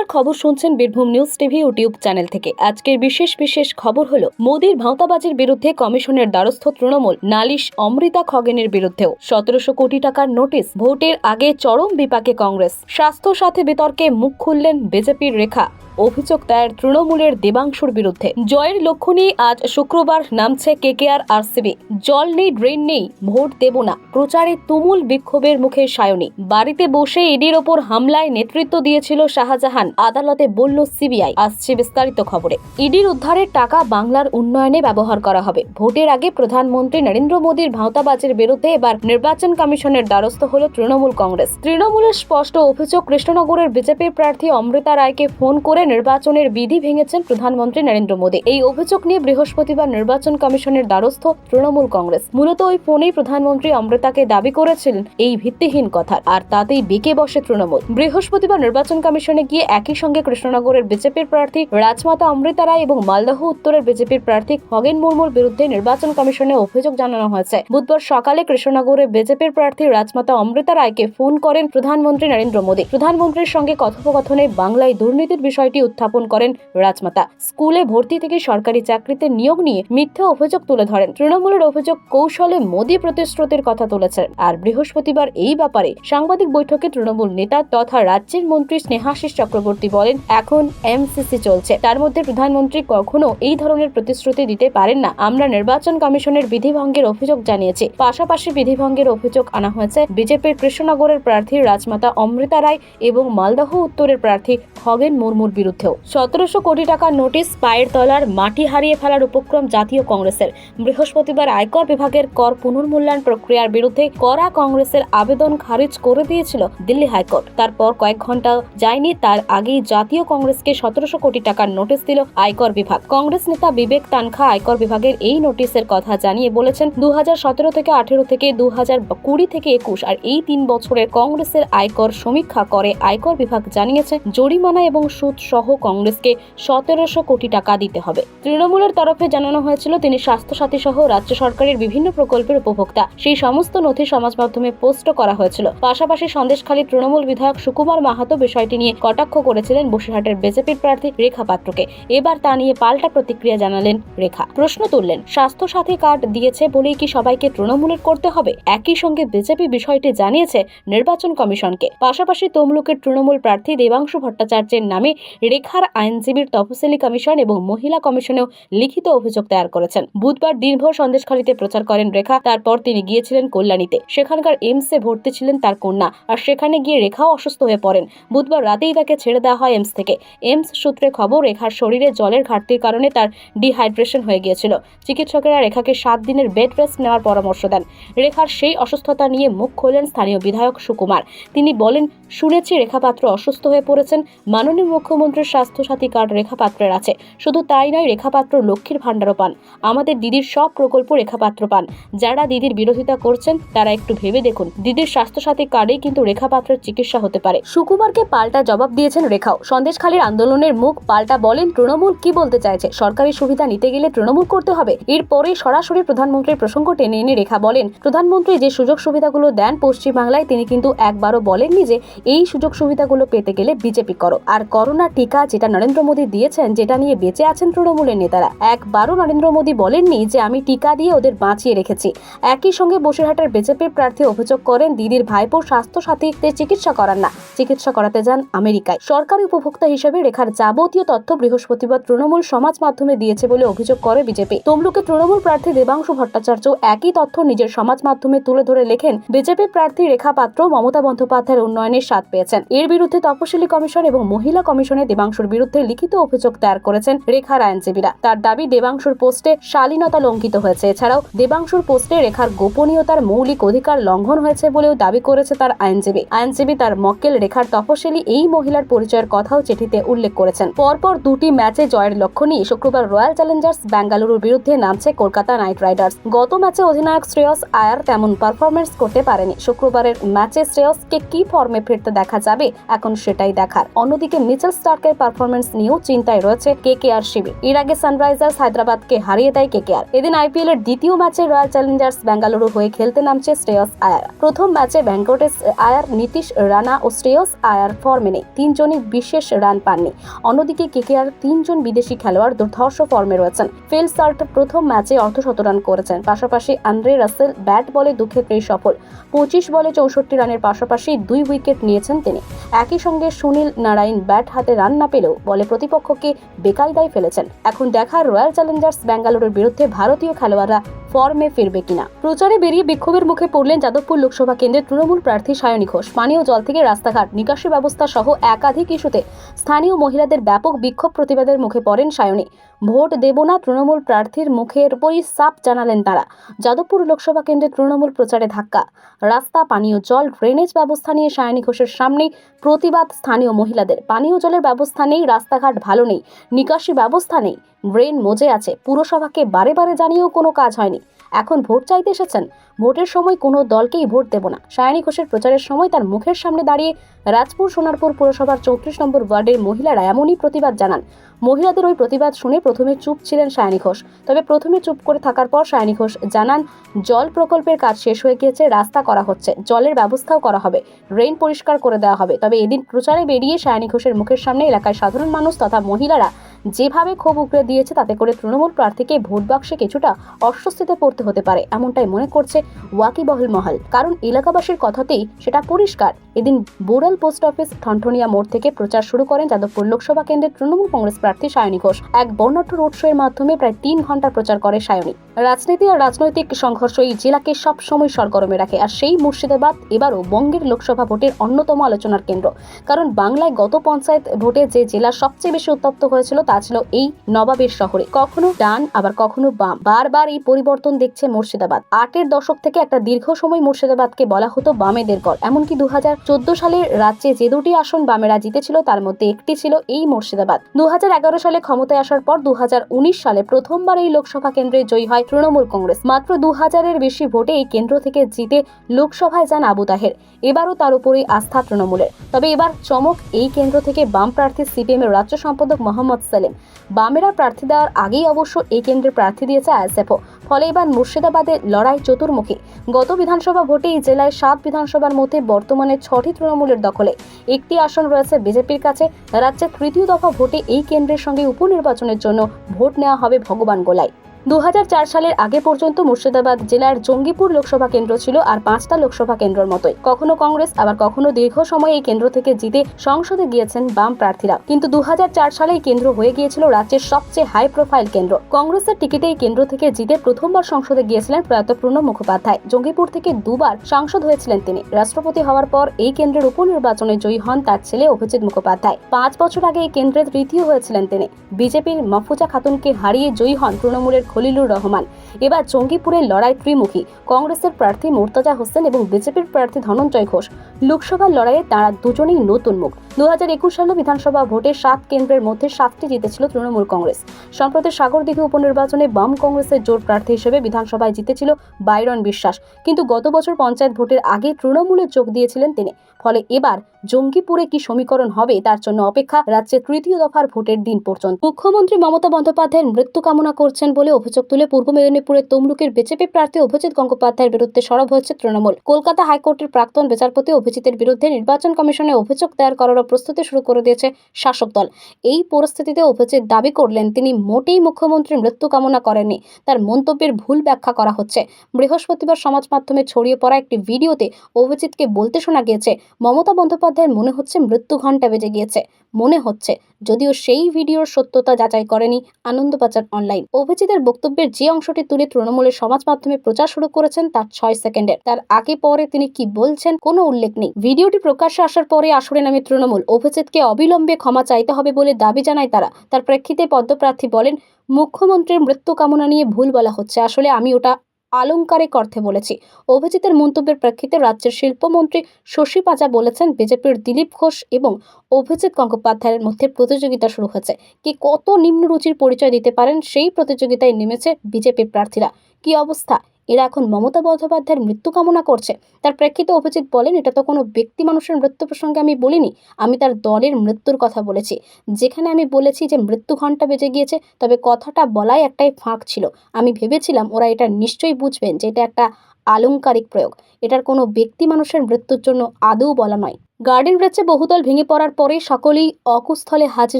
নমস্কার, খবর শুনছেন Birbhum news TV YouTube channel থেকে। আজকের বিশেষ খবর হলো মোদির ভাঁওতাবাজির বিরুদ্ধে কমিশনের দ্বারস্থ তৃণমূল, নালিশ অমৃতা খগেনের বিরুদ্ধেও 1700 কোটি টাকার নোটিশ। ভোটের আগে চরম বিপাকে কংগ্রেস, স্বাস্থ্য সাথে বিতর্কে মুখ খুললেন বিজেপির রেখা। অভিযোগ দায়ের তৃণমূলের দেবাংশুর বিরুদ্ধে। জয়ের লক্ষ্য নিয়ে আজ শুক্রবার নামছে কেকেআর আরসিবি। জল নেই, ড্রেন নেই, ভোট দেব না প্রচারে তুমুল বিক্ষোভের মুখে সায়নী। বাড়িতে বসে ইডির ওপর হামলায় নেতৃত্ব দিয়েছিল শাহজাহান, আদালতে বলল সিবিআই। আসছে বিস্তারিত খবরে। ইডির উদ্ধারের টাকা বাংলার উন্নয়নে ব্যবহার করা হবে। ভোটের আগে প্রধানমন্ত্রী নরেন্দ্র মোদীর ভাঁওতাবাজির বিরুদ্ধে এবার নির্বাচন কমিশনের দ্বারস্থ হল তৃণমূল কংগ্রেস। তৃণমূলের স্পষ্ট অভিযোগ, কৃষ্ণনগরের বিজেপি প্রার্থী অমৃতা রায়কে ফোন করে নির্বাচনের বিধি ভেঙেছেন প্রধানমন্ত্রী নরেন্দ্র মোদী। এই অভিযোগ নিয়ে বৃহস্পতিবার নির্বাচন কমিশনের দ্বারস্থ তৃণমূল কংগ্রেস। মূলত ওই ফোনেই প্রধানমন্ত্রী অমৃতাকে দাবি করেছিলেন এই ভিত্তিহীন কথা, আর তাতেই বেঁকে বসে তৃণমূল। বৃহস্পতিবার নির্বাচন কমিশনে গিয়ে একই সঙ্গে কৃষ্ণনগরের বিজেপির প্রার্থী রাজমাতা অমৃতা রায় এবং মালদহ উত্তরের বিজেপির প্রার্থী খগেন মুর্মুর বিরুদ্ধে নির্বাচন কমিশনে অভিযোগ জানানো হয়েছে। বুধবার সকালে কৃষ্ণনগরে বিজেপির প্রার্থী রাজমাতা অমৃতা রায়কে ফোন করেন প্রধানমন্ত্রী নরেন্দ্র মোদী। প্রধানমন্ত্রীর সঙ্গে কথোপকথনে বাংলায় দুর্নীতির বিষয়টি উত্থাপন করেন রাজমাতা। স্কুলে ভর্তি থেকে সরকারি চাকরিতে নিয়োগ নিয়ে মিথ্যা অভিযোগ তুলে ধরেন। তৃণমূলের অভিযোগ, কৌশলে মোদী প্রতিশ্রুতির কথা তুলেছেন। আর বৃহস্পতিবার এই ব্যাপারে সাংবাদিক বৈঠকে তৃণমূল নেতা তথা রাজ্যের মন্ত্রী স্নেহাশিস চক্রবর্তী বলেন, এখন এমসিসি চলছে, তার মধ্যে প্রধানমন্ত্রী কখনো এই ধরনের প্রতিশ্রুতি দিতে পারেন না। আমরা নির্বাচন কমিশনের বিধিভঙ্গের অভিযোগ জানিয়েছি। পাশাপাশি বিধিভঙ্গের অভিযোগ আনা হয়েছে বিজেপির কৃষ্ণনগরের প্রার্থী রাজমাতা অমৃতা রায় এবং মালদহ উত্তরের প্রার্থী খগেন মুর্মুর বিরুদ্ধেও। 1700 কোটি টাকার নোটিশ, পায়ের তলার মাটি হারিয়ে ফেলার উপক্রম জাতীয় কংগ্রেসের। বৃহস্পতিবার আয়কর বিভাগের কর পুনর্মূল্যায়ন প্রক্রিয়ার বিরুদ্ধে করা কংগ্রেসের আবেদন খারিজ করে দিয়েছিল দিল্লি হাইকোর্ট। তারপর কয়েক ঘন্টা যায়নি, তার আগেই জাতীয় কংগ্রেসকে 1700 কোটি টাকার নোটিশ দিল আয়কর বিভাগ। কংগ্রেস নেতা বিবেক তানখা আয়কর বিভাগের এই নোটিশের কথা জানিয়ে বলেছেন, 2017 থেকে 18 থেকে 2020 থেকে 21 আর এই 3 বছরের কংগ্রেসের আয়কর সমীক্ষা করে আয়কর বিভাগ জানিয়েছে জরিমানা এবং সুদ সহ কংগ্রেসকে 1700 কোটি টাকা দিতে হবে। তৃণমূলের তরফে জানানো হয়েছিল তিনি স্বাস্থ্য সাথী সহ রাজ্য সরকারের বিভিন্ন প্রকল্পের উপভোক্তা। সেই সমস্ত নথি সমাজ মাধ্যমে পোস্ট করা হয়েছিল। পাশাপাশি সন্দেশখালী তৃণমূল বিধায়ক সুকুমার মাহাতো বিষয়টি নিয়ে কটাক্ষ করেছিলেন বসিরহাটের বিজেপির প্রার্থী রেখা পাত্রকে। এবার তা নিয়ে পাল্টা প্রতিক্রিয়া জানালেন রেখা। প্রশ্ন তুললেন, স্বাস্থ্য সাথী কার্ড দিয়েছে বলেই কি সবাইকে তৃণমূলের করতে হবে? একই সঙ্গে বিজেপি বিষয়টি জানিয়েছে নির্বাচন কমিশনকে। পাশাপাশি তমলুকের তৃণমূল প্রার্থী দেবাংশু ভট্টাচার্যের নামে রেখার আইনজীবীর তফসিলি কমিশন এবং মহিলা কমিশনেও লিখিত অভিযোগ দায়ের করেছেন। বুধবার দিনভর সন্দেশখালীতে প্রচার করেন রেখা। তারপর তিনি গিয়েছিলেন কল্যাণীতে। সেখানকার এমসে ভর্তি ছিলেন তার কন্যা, আর সেখানে গিয়ে রেখাও অসুস্থ হয়ে পড়েন। বুধবার রাতেই তাকে ছেড়ে দেওয়া হয় এমস থেকে। এমস সূত্রে খবর, রেখার শরীরে জলের ঘাটতির কারণে তার ডিহাইড্রেশন হয়ে গিয়েছিল। চিকিৎসকেরা রেখাকে 7 দিনের বেড রেস্ট নেওয়ার পরামর্শ দেন। রেখার সেই অসুস্থতা নিয়ে মুখ খোলেন স্থানীয় বিধায়ক সুকুমার। তিনি বলেন, শুনেছি রেখা পাত্র অসুস্থ হয়ে পড়েছেন। মাননীয় মুখ্যমন্ত্রীর স্বাস্থ্য সাথী কার্ড রেখা পাত্রের আছে। শুধু তাই নয়, রেখা পাত্র লক্ষ্মীর ভান্ডারও পান। আমাদের দিদির সব প্রকল্প রেখা পাত্র পান। যারা দিদির বিরোধিতা করছেন তারা একটু ভেবে দেখুন, দিদির স্বাস্থ্য সাথী কার্ডেই কিন্তু রেখা পাত্রের চিকিৎসা হতে পারে। সুকুমারকে পাল্টা জবাব দিয়েছেন রেখাও। সন্দেশখালীর আন্দোলনের মুখ পাল্টা বলেন, তৃণমূল কি বলতে চাইছে? সরকারি সুবিধা নিতে গেলে তৃণমূল করতে হবে। এরপরে সরাসরি প্রধানমন্ত্রীর প্রসঙ্গ টেনে এনে রেখা বলেন, প্রধানমন্ত্রী যে সুযোগ সুবিধাগুলো দেন পশ্চিমবাংলায়, তিনি কিন্তু একবারও বলেননি যে এই সুযোগ সুবিধাগুলো পেতে গেলে বিজেপি করো। আর করোনা টিকা যেটা নরেন্দ্র মোদী দিয়েছেন, যেটা নিয়ে বেঁচে আছেন তৃণমূলের নেতারা, একবারও নরেন্দ্র মোদী বলেননি যে আমি টিকা দিয়ে ওদের বাঁচিয়ে রেখেছি। একই সঙ্গে বসিরহাটের বিজেপির প্রার্থী অভিযোগ করেন, দিদির ভাইপোর স্বাস্থ্য সাথীদের চিকিৎসা করান না, চিকিৎসা করাতে যান আমেরিকায়। সরকারি উপভোক্তা হিসেবে রেখার যাবতীয় তথ্য বৃহস্পতিবার তৃণমূল সমাজ মাধ্যমে দিয়েছে বলে অভিযোগ করে বিজেপি। তমলুকে তৃণমূল প্রার্থী দেবাংশু ভট্টাচার্য একই তথ্য নিজের সমাজ মাধ্যমে তুলে ধরে লেখেন, বিজেপি প্রার্থী রেখা পাত্র মমতা বন্দ্যোপাধ্যায়ের উন্নয়নের স্বাদ পেয়েছেন। এর বিরুদ্ধে তফসিলি কমিশন এবং মহিলা কমিশনে দেবাংশুর বিরুদ্ধে লিখিত অভিযোগ দায়ের করেছেন রেখার আইনজীবীরা। তার দাবি, দেবাংশুর পোস্টে শালীনতা লঙ্ঘিত হয়েছে। এছাড়াও দেবাংশুর পোস্টে রেখার গোপনীয়তার মৌলিক অধিকার লঙ্ঘন হয়েছে বলেও দাবি করেছে তার আইনজীবী তার মক্কেল রেখার তফসিলি এই মহিলার পরিচয়ের কথাও চিঠিতে উল্লেখ করেছেন। পরপর 2টি ম্যাচে জয়ের লক্ষ্য নিয়ে শুক্রবার রয়্যাল চ্যালেঞ্জার্স বেঙ্গালুরুর বিরুদ্ধে নামছে কলকাতা নাইট রাইডার্স। গত ম্যাচে অধিনায়ক শ্রেয়স আয়ার তেমন পারফরমেন্স করতে পারেনি। শুক্রবারের ম্যাচে শ্রেয়সকে কি ফর্মে ফিরতে দেখা যাবে, এখন সেটাই দেখার। অন্যদিকে মিচেল স্টার্ক স্ট্রাইকার পারফরমেন্স নিয়েও চিন্তায় রয়েছে কেকেআর শিবির। এর আগে সানরাইজার্স হায়দ্রাবাদকে হারিয়ে দেয় কেকেআর। এদিন আইপিএল এর দ্বিতীয় ম্যাচে রয়্যাল চ্যালেঞ্জার্স বেঙ্গালুরু হয়ে খেলতে নামছে শ্রেয়স আয়ার। প্রথম ম্যাচে ভেঙ্কটেশ আয়ার, নীতিশ রানা ও শ্রেয়স আয়ার ফর্মে নেই, তিনজনই বিশেষ রান পাননি। অন্যদিকে কেকেআর তিনজন বিদেশি খেলোয়াড় দুর্ধর্ষ ফর্মে রয়েছেন। ফিল সাল্ট প্রথম ম্যাচে অর্ধশতরান করেছেন। পাশাপাশি আন্দ্রে রাসেল ব্যাট বলে দুক্ষেত্রেই সফল। 25 বলে 64 রানের পাশাপাশি 2 উইকেট নিয়েছেন তিনি। একই সঙ্গে সুনীল নারায়ণ ব্যাট হাতে রান না পেলেও বলে প্রতিপক্ষকে বেকায়দায় ফেলেছেন। এখন দেখার রয়্যাল চ্যালেঞ্জার্স বেঙ্গালুরুর বিরুদ্ধে ভারতীয় খেলোয়াড়রা ফর্মে ফিরবে কিনা। প্রচারে বেরিয়ে বিক্ষোভের মুখে পড়লেন যাদবপুর লোকসভা কেন্দ্রের তৃণমূল প্রার্থী সায়নী ঘোষ। পানীয় জল থেকে রাস্তাঘাট, নিকাশি ব্যবস্থা সহ একাধিক ইস্যুতে স্থানীয় মহিলাদের ব্যাপক বিক্ষোভ প্রতিবাদের মুখে পড়েন সায়নী। ভোট দেব না তৃণমূল প্রার্থীর মুখের উপরই সাপ জানালেন তারা। যাদবপুর লোকসভা কেন্দ্রে তৃণমূল প্রচারে ধাক্কা। রাস্তা, পানীয় জল, ড্রেনেজ ব্যবস্থা নিয়ে সায়নী ঘোষের সামনেই প্রতিবাদ স্থানীয় মহিলাদের। পানীয় জলের ব্যবস্থা নেই, রাস্তাঘাট ভালো নেই, নিকাশি ব্যবস্থা নেই, ড্রেন মজে আছে। পুরসভাকে বারে বারে জানিয়েও কোনো কাজ হয়নি। এখন ভোট চাইতে এসেছেন। ভোটের সময় কোনো দলকেই ভোট দেব না। সায়নী ঘোষের প্রচারের সময় তার মুখের সামনে দাঁড়িয়ে রাজপুর সোনারপুর পুরসভার 34 নম্বর ওয়ার্ডের মহিলারা এমনই প্রতিবাদ জানান। মহিলাদের ওই প্রতিবাদ শুনে প্রথমে চুপ ছিলেন সায়নী ঘোষ। তবে প্রথমে চুপ করে থাকার পর সায়নী ঘোষ জানান, জল প্রকল্পের কাজ শেষ হয়ে গিয়েছে, রাস্তা করা হচ্ছে, জলের ব্যবস্থাও করা হবে, ড্রেন পরিষ্কার করে দেওয়া হবে। তবে এদিন প্রচারে বেরিয়ে সায়নী ঘোষের মুখের সামনে এলাকায় সাধারণ মানুষ তথা মহিলারা যেভাবে ক্ষোভ উগরে দিয়েছে তাতে করে তৃণমূল প্রার্থীকে ভোট বাক্সে কিছুটা অস্বস্তিতে পড়তে হতে পারে, এমনটাই মনে করছে ওয়াকিবহল মহল। কারণ এলাকাবাসীর কথাতেই সেটা পরিষ্কার। এদিন বোরাল পোস্ট অফিস ঠনঠনিয়া মোড় থেকে প্রচার শুরু করেন যাদবপুর লোকসভা কেন্দ্রের তৃণমূল কংগ্রেস প্রার্থী সায়নী ঘোষ। এক বর্ণাঢ্য রোড শো এর মাধ্যমে প্রায় 3 ঘন্টা প্রচার করে সায়নী। রাজনীতি আর রাজনৈতিক সংঘর্ষ এই জেলাকে সবসময় সরগরমে রাখে। আর সেই মুর্শিদাবাদ এবারও বঙ্গের লোকসভা ভোটের অন্যতম আলোচনার কেন্দ্র। কারণ বাংলায় গত পঞ্চায়েত ভোটে যে জেলা সবচেয়ে বেশি উত্তপ্ত হয়েছিল তা ছিল এই নবাবের শহরে। কখনো ডান আবার কখনো বাম, বারবার এই পরিবর্তন দেখছে মুর্শিদাবাদ। 8 দশক থেকে একটা দীর্ঘ সময় মুর্শিদাবাদকে বলা হতো বামেদের গড়। এমনকি 2014 সালের রাজ্যে যে 2টি আসন বামেরা জিতেছিল তার মধ্যে একটি ছিল এই মুর্শিদাবাদ। 2011 সালে ক্ষমতায় আসার পর 2019 সালে প্রথমবার এই লোকসভা কেন্দ্রে জয়ী হয় তৃণমূল কংগ্রেস। মাত্র 2000-এর বেশি ভোটে এই কেন্দ্র থেকে জিতে লোকসভায় যান আবু তাহের। এবারও তার উপরেই আস্থা তৃণমূলের। তবে এবার চমক, এই কেন্দ্র থেকে বাম প্রার্থী সিপিএম এর রাজ্য সম্পাদক মোহাম্মদ সেলিম। বামেরা প্রার্থী দেওয়ার আগেই অবশ্য এই কেন্দ্রে প্রার্থী দিয়েছে আইএসএফও। ফলে এবার মুর্শিদাবাদের লড়াই চতুর্মুখী। গত বিধানসভা ভোটে এই জেলায় 7 বিধানসভার মধ্যে বর্তমানে 6টি তৃণমূলের দখলে, একটি আসন রয়েছে বিজেপির কাছে। রাজ্যের তৃতীয় দফা ভোটে এই কেন্দ্রের সঙ্গে উপনির্বাচনের জন্য ভোট নেওয়া হবে ভগবান গোলায়। 2004 সালের আগে পর্যন্ত মুর্শিদাবাদ জেলার জঙ্গিপুর লোকসভা কেন্দ্র ছিল আর 5টা লোকসভা কেন্দ্রের মতোই। কখনো কংগ্রেস আবার কখনো দীর্ঘ সময় এই কেন্দ্র থেকে জিতে সংসদে গিয়েছেন বাম প্রার্থীরা। কিন্তু 2004 সালে এই কেন্দ্র হয়ে গিয়েছিল রাজ্যের সবচেয়ে হাই প্রোফাইল কেন্দ্র। কংগ্রেসের টিকিটে এই কেন্দ্র থেকে জিতে প্রথমবার সংসদে গিয়েছিলেন প্রয়াত প্রণব মুখোপাধ্যায়। জঙ্গিপুর থেকে 2 বার সাংসদ হয়েছিলেন তিনি। রাষ্ট্রপতি হওয়ার পর এই কেন্দ্রের উপনির্বাচনে জয়ী হন তার ছেলে অভিজিৎ মুখোপাধ্যায়। 5 বছর আগে এই কেন্দ্রের তৃতীয় হয়েছিলেন তিনি। বিজেপির মাহফুজা খাতুনকে হারিয়ে জয়ী হন তৃণমূলের খলিলুর রহমান। এবার জঙ্গিপুরের লড়াই ত্রিমুখী। কংগ্রেসের প্রার্থী মোর্তাজা হোসেন এবং বিজেপির প্রার্থী ধনঞ্জয় ঘোষ। লোকসভার লড়াইয়ে তারা দুজনেই নতুন মুখ। 2021 সালে বিধানসভা ভোটে 7 কেন্দ্রের মধ্যে 7টি জিতেছিল তৃণমূল কংগ্রেস। সম্প্রতি সাগরদিঘি উপনির্বাচনে বাম কংগ্রেসের জোট প্রার্থী হিসেবে বিধানসভায় জিতেছিল বাইরন বিশ্বাস। কিন্তু গত বছর পঞ্চায়েত ভোটের আগে তৃণমূলে যোগ দিয়েছিলেন তিনি। ফলে এবার জঙ্গিপুরে কি সমীকরণ হবে তার জন্য অপেক্ষা রাজ্যের তৃতীয় দফার ভোটের দিন পর্যন্ত। মুখ্যমন্ত্রী মমতা বন্দ্যোপাধ্যায়ের মৃত্যু কামনা করছেন বলে অভিযোগ তুলে পূর্ব মেদিনীপুরের তমলুকের বিজেপি প্রার্থী অভিজিৎ গঙ্গোপাধ্যায়ের বিরুদ্ধে সরব হয়েছে তৃণমূল। কলকাতা হাইকোর্টের প্রাক্তন বিচারপতি অভিজিতের বিরুদ্ধে নির্বাচন কমিশনে অভিযোগ দায়ের করার প্রস্তুতি শুরু করে দিয়েছে শাসক দল। এই পরিস্থিতিতে অভিজিৎ দাবি করলেন তিনি মোটেই মুখ্যমন্ত্রীর মৃত্যু কামনা করেননি। তার মন্তব্যের ভুল ব্যাখ্যা করা হচ্ছে। বৃহস্পতিবার সমাজ মাধ্যমে ছড়িয়ে পড়া একটি ভিডিওতে অভিজিৎকে বলতে শোনা গিয়েছে, মমতা বন্দ্যোপাধ্যায়ের মনে হচ্ছে মৃত্যু ঘণ্টা বেজে গিয়েছে। মনে হচ্ছে, যদিও সেই ভিডিওর সত্যতা যাচাই করেনি আনন্দবাজার অনলাইন। অভিজিতের বক্তব্যের যে অংশটি তুলে তৃণমূলের সমাজ মাধ্যমে প্রচার শুরু করেছেন তা 6 সেকেন্ডের। তার আগে পরে তিনি কি বলছেন কোনো উল্লেখ নেই। ভিডিওটি প্রকাশ্যে আসার পরে আসরে নামে তৃণমূল। অভিজিৎকে অবিলম্বে ক্ষমা চাইতে হবে বলে দাবি জানায় তারা। তার প্রেক্ষিতে পদ্মপ্রার্থী বলেন, মুখ্যমন্ত্রীর মৃত্যু কামনা নিয়ে ভুল বলা হচ্ছে, আসলে আমি ওটা আলংকারিক অর্থে বলেছি। অভিজিতের মন্তব্যের প্রেক্ষিতে রাজ্যের শিল্পমন্ত্রী শশী পাজা বলেছেন, বিজেপির দিলীপ ঘোষ এবং অভিজিৎ গঙ্গোপাধ্যায়ের মধ্যে প্রতিযোগিতা শুরু হয়েছে। কে কত নিম্ন রুচির পরিচয় দিতে পারেন সেই প্রতিযোগিতায় নেমেছে বিজেপি প্রার্থীরা। কি অবস্থা, এরা এখন মমতা বন্দ্যোপাধ্যায়ের মৃত্যু কামনা করছে। তার প্রেক্ষিতে অভিজিৎ বলেন, এটা তো কোনো ব্যক্তি মানুষের মৃত্যু প্রসঙ্গে আমি বলিনি, আমি তার দলের মৃত্যুর কথা বলেছি। যেখানে আমি বলেছি যে মৃত্যু ঘণ্টা বেজে গিয়েছে, তবে কথাটা বলাই একটাই ফাঁক ছিল। আমি ভেবেছিলাম ওরা এটা নিশ্চয়ই বুঝবেন যে এটা একটা আলংকারিক প্রয়োগ, এটার কোনো ব্যক্তি মানুষের মৃত্যুর জন্য আদৌ বলা নয়। গার্ডেন ব্রিজে বহুতল ভেঙে পড়ার পরে সকলেই অকুস্থলে হাজির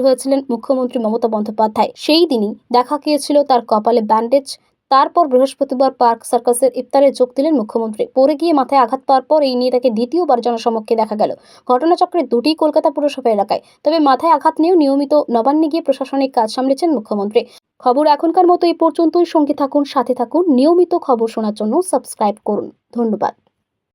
হয়েছিলেন মুখ্যমন্ত্রী মমতা বন্দ্যোপাধ্যায়। সেই দিনই দেখা গিয়েছিল তার কপালে ব্যান্ডেজ। তারপর বৃহস্পতিবার পার্ক সার্কাসের ইফতারে যোগ দিলেন মুখ্যমন্ত্রী। পড়ে গিয়ে মাথায় আঘাত পাওয়ার পর এই নিয়ে তাকে দ্বিতীয়বার জনসমক্ষে দেখা গেল। ঘটনাচক্রে দুটি কলকাতা পুরসভা এলাকায়। তবে মাথায় আঘাত নিয়েও নিয়মিত নবান্নে গিয়ে প্রশাসনিক কাজ সামলেছেন মুখ্যমন্ত্রী। খবর এখনকার মতো এই পর্যন্তই। সঙ্গে থাকুন, সাথে থাকুন। নিয়মিত খবর শোনার জন্য সাবস্ক্রাইব করুন। ধন্যবাদ।